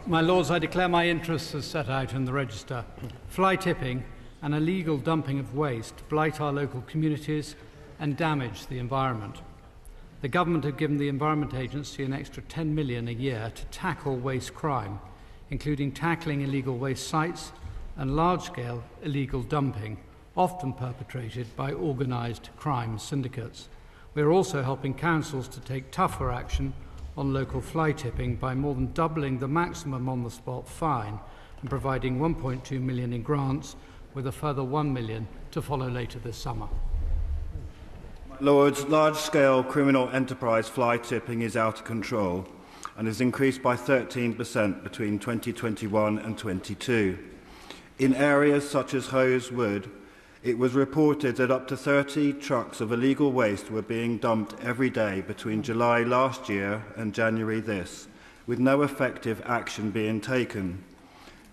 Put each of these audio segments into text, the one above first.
My Lords, I declare my interests as set out in the Register. Fly tipping and illegal dumping of waste blight our local communities and damage the environment. The Government have given the Environment Agency an extra £10 million a year to tackle waste crime, including tackling illegal waste sites and large-scale illegal dumping, often perpetrated by organised crime syndicates. We are also helping councils to take tougher action on local fly tipping by more than doubling the maximum on-the-spot fine and providing £1.2 million in grants, with a further £1 million to follow later this summer. Lords, large-scale criminal enterprise fly tipping is out of control and has increased by 13% between 2021 and 22. In areas such as Hose Wood, it was reported that up to 30 trucks of illegal waste were being dumped every day between July last year and January this, with no effective action being taken.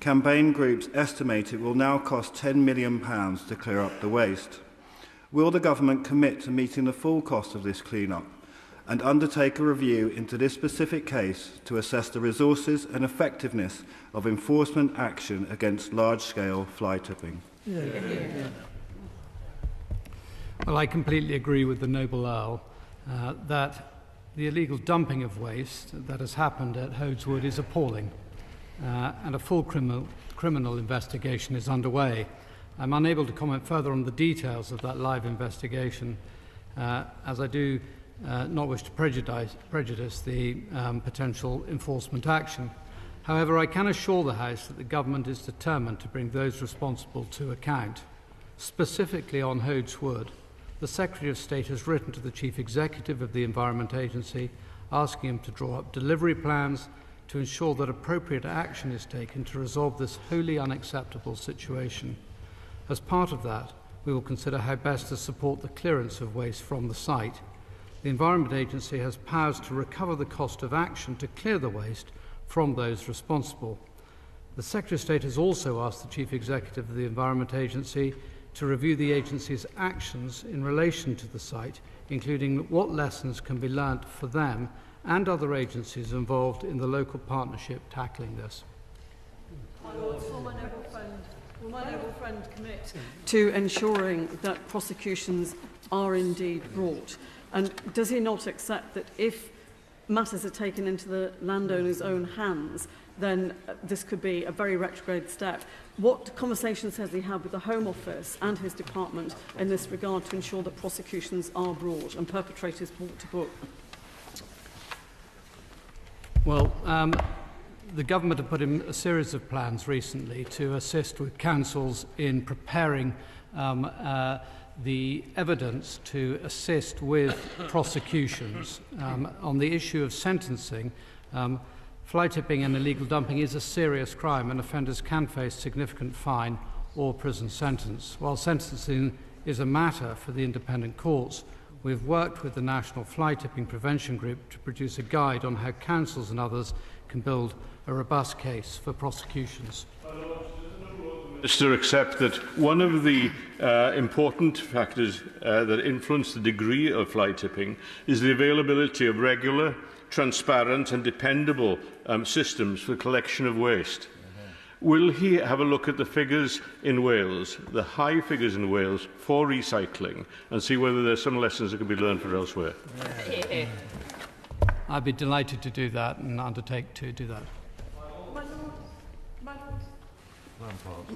Campaign groups estimate it will now cost £10 million to clear up the waste. Will the Government commit to meeting the full cost of this clean-up and undertake a review into this specific case to assess the resources and effectiveness of enforcement action against large-scale fly tipping? Well, I completely agree with the Noble Earl that the illegal dumping of waste that has happened at Hodeswood is appalling, and a full criminal investigation is underway. I'm unable to comment further on the details of that live investigation, as I do not wish to prejudice the potential enforcement action. However, I can assure the House that the Government is determined to bring those responsible to account. Specifically on Hodeswood, the Secretary of State has written to the Chief Executive of the Environment Agency asking him to draw up delivery plans to ensure that appropriate action is taken to resolve this wholly unacceptable situation. As part of that, we will consider how best to support the clearance of waste from the site. The Environment Agency has powers to recover the cost of action to clear the waste from those responsible. The Secretary of State has also asked the Chief Executive of the Environment Agency to review the agency's actions in relation to the site, including what lessons can be learnt for them and other agencies involved in the local partnership tackling this. My Lords, will my noble friend commit to ensuring that prosecutions are indeed brought? And does he not accept that if matters are taken into the landowner's own hands, then this could be a very retrograde step? What conversations has he had with the Home Office and his department in this regard to ensure that prosecutions are brought and perpetrators brought to book? Well, the Government have put in a series of plans recently to assist with councils in preparing the evidence to assist with prosecutions. On the issue of sentencing, fly tipping and illegal dumping is a serious crime, and offenders can face significant fine or prison sentence. While sentencing is a matter for the independent courts, we've worked with the National Fly Tipping Prevention Group to produce a guide on how councils and others can build a robust case for prosecutions. Minister, accept that one of the important factors that influence the degree of fly tipping is the availability of regular, transparent and dependable systems for collection of waste. Will he have a look at the figures in Wales, the high figures in Wales for recycling, and see whether there are some lessons that can be learned for elsewhere? I'd be delighted to do that and undertake to do that.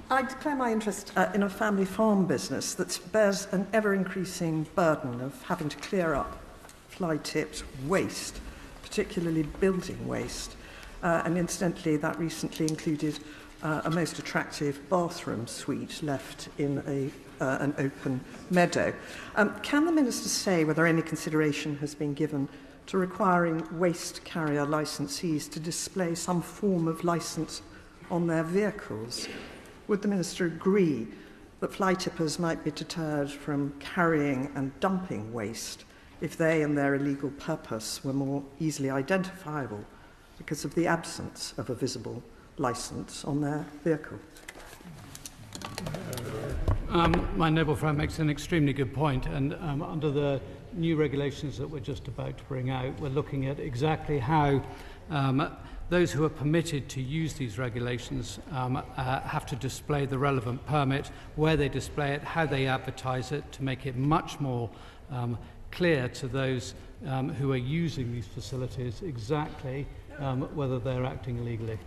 I declare my interest in a family farm business that bears an ever-increasing burden of having to clear up fly-tipped waste, particularly building waste. And incidentally, that recently included a most attractive bathroom suite left in an open meadow. Can the Minister say whether any consideration has been given to requiring waste carrier licensees to display some form of licence on their vehicles? Would the Minister agree that fly tippers might be deterred from carrying and dumping waste if they and their illegal purpose were more easily identifiable because of the absence of a visible licence on their vehicle? My noble friend makes an extremely good point, and under the new regulations that we're just about to bring out, we're looking at exactly how those who are permitted to use these regulations have to display the relevant permit, where they display it, how they advertise it, to make it much more clear to those who are using these facilities exactly whether they're acting illegally.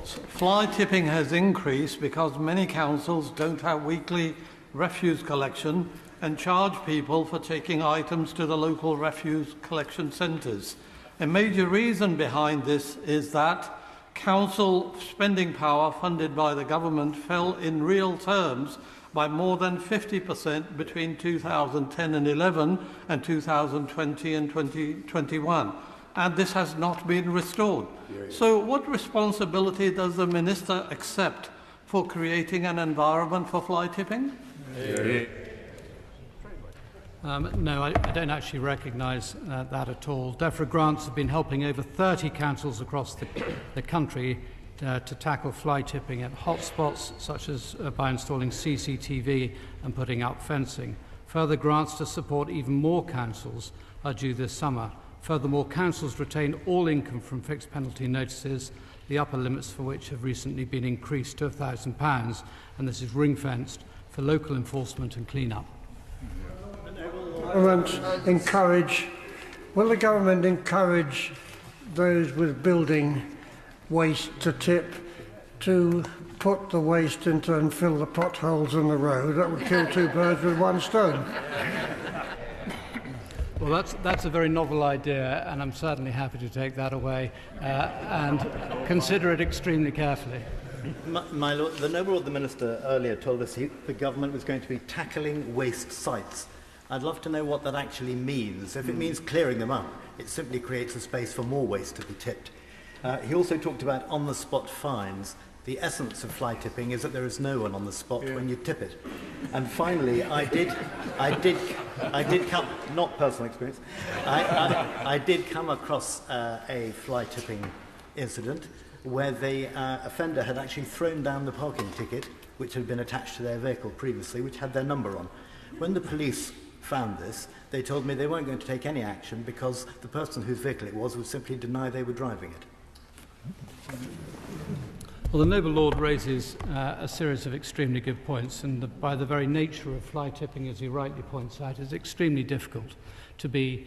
Fly tipping has increased because many councils don't have weekly refuse collection and charge people for taking items to the local refuse collection centres. A major reason behind this is that council spending power funded by the government fell in real terms by more than 50% between 2010 and 11 and 2020 and 2021. And this has not been restored. So what responsibility does the Minister accept for creating an environment for fly tipping? No, I don't actually recognise that at all. DEFRA grants have been helping over 30 councils across the country to tackle fly tipping at hotspots, such as by installing CCTV and putting up fencing. Further grants to support even more councils are due this summer. Furthermore, councils retain all income from fixed penalty notices, the upper limits for which have recently been increased to £1,000, and this is ring-fenced for local enforcement and clean-up. Will the government encourage those with building waste to tip to put the waste into and fill the potholes in the road? That would kill two birds with one stone. Well, that's a very novel idea, and I'm certainly happy to take that away and consider it extremely carefully. My Lord, the Noble Lord the Minister earlier told us the government was going to be tackling waste sites. I'd love to know what that actually means. If it means clearing them up, it simply creates a space for more waste to be tipped. He also talked about on-the-spot fines. The essence of fly tipping is that there is no one on the spot when you tip it. And finally, I did come, not personal experience, I did come across a fly tipping incident where the offender had actually thrown down the parking ticket which had been attached to their vehicle previously, which had their number on. When the police found this, they told me they weren't going to take any action because the person whose vehicle it was would simply deny they were driving it. Well, the Noble Lord raises a series of extremely good points, and by the very nature of fly tipping, as he rightly points out, it's extremely difficult to be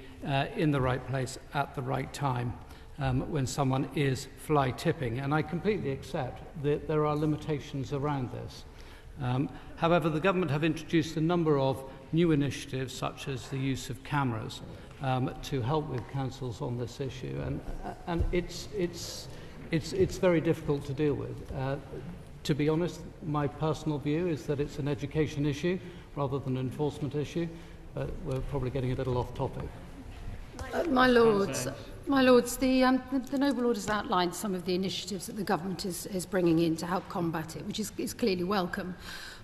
in the right place at the right time when someone is fly tipping. And I completely accept that there are limitations around this. However, the government have introduced a number of new initiatives, such as the use of cameras, to help with councils on this issue, and it's very difficult to deal with. To be honest, my personal view is that it's an education issue rather than an enforcement issue, but we're probably getting a little off topic. My Lords, the Noble Lord has outlined some of the initiatives that the government is bringing in to help combat it, which is clearly welcome.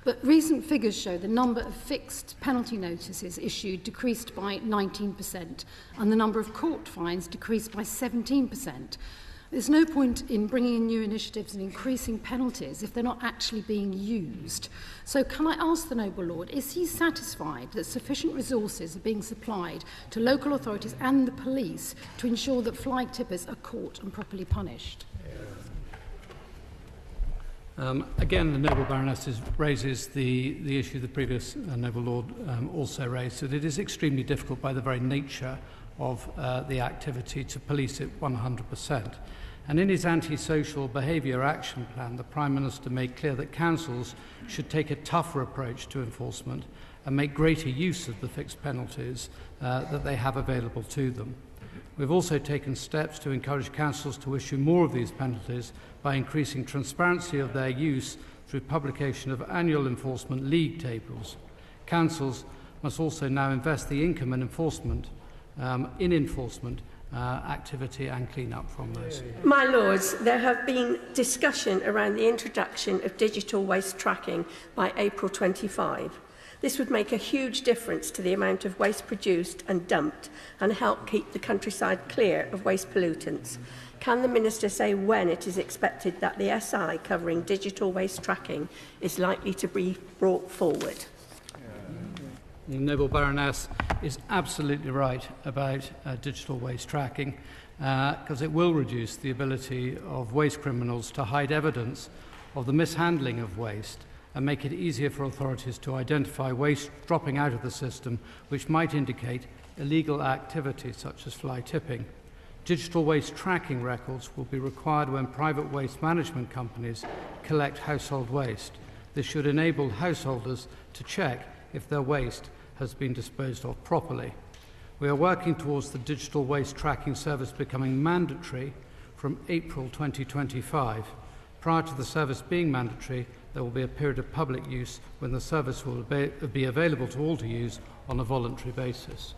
But recent figures show the number of fixed penalty notices issued decreased by 19%, and the number of court fines decreased by 17%. There's no point in bringing in new initiatives and increasing penalties if they're not actually being used. So can I ask the Noble Lord, is he satisfied that sufficient resources are being supplied to local authorities and the police to ensure that fly tippers are caught and properly punished? Again, the Noble Baroness raises the issue the previous Noble Lord also raised, that it is extremely difficult by the very nature of the activity to police it 100%. And in his anti-social behaviour action plan, the Prime Minister made clear that councils should take a tougher approach to enforcement and make greater use of the fixed penalties that they have available to them. We've also taken steps to encourage councils to issue more of these penalties by increasing transparency of their use through publication of annual enforcement league tables. Councils must also now invest the income in enforcement activity and clean up from those. My Lords, there have been discussion around the introduction of digital waste tracking by April 25. This would make a huge difference to the amount of waste produced and dumped and help keep the countryside clear of waste pollutants. Can the Minister say when it is expected that the SI covering digital waste tracking is likely to be brought forward? The Noble Baroness is absolutely right about digital waste tracking. because it will reduce the ability of waste criminals to hide evidence of the mishandling of waste and make it easier for authorities to identify waste dropping out of the system which might indicate illegal activity such as fly tipping. Digital waste tracking records will be required when private waste management companies collect household waste. This should enable householders to check if their waste has been disposed of properly. We are working towards the digital waste tracking service becoming mandatory from April 2025. Prior to the service being mandatory, there will be a period of public use when the service will be available to all to use on a voluntary basis.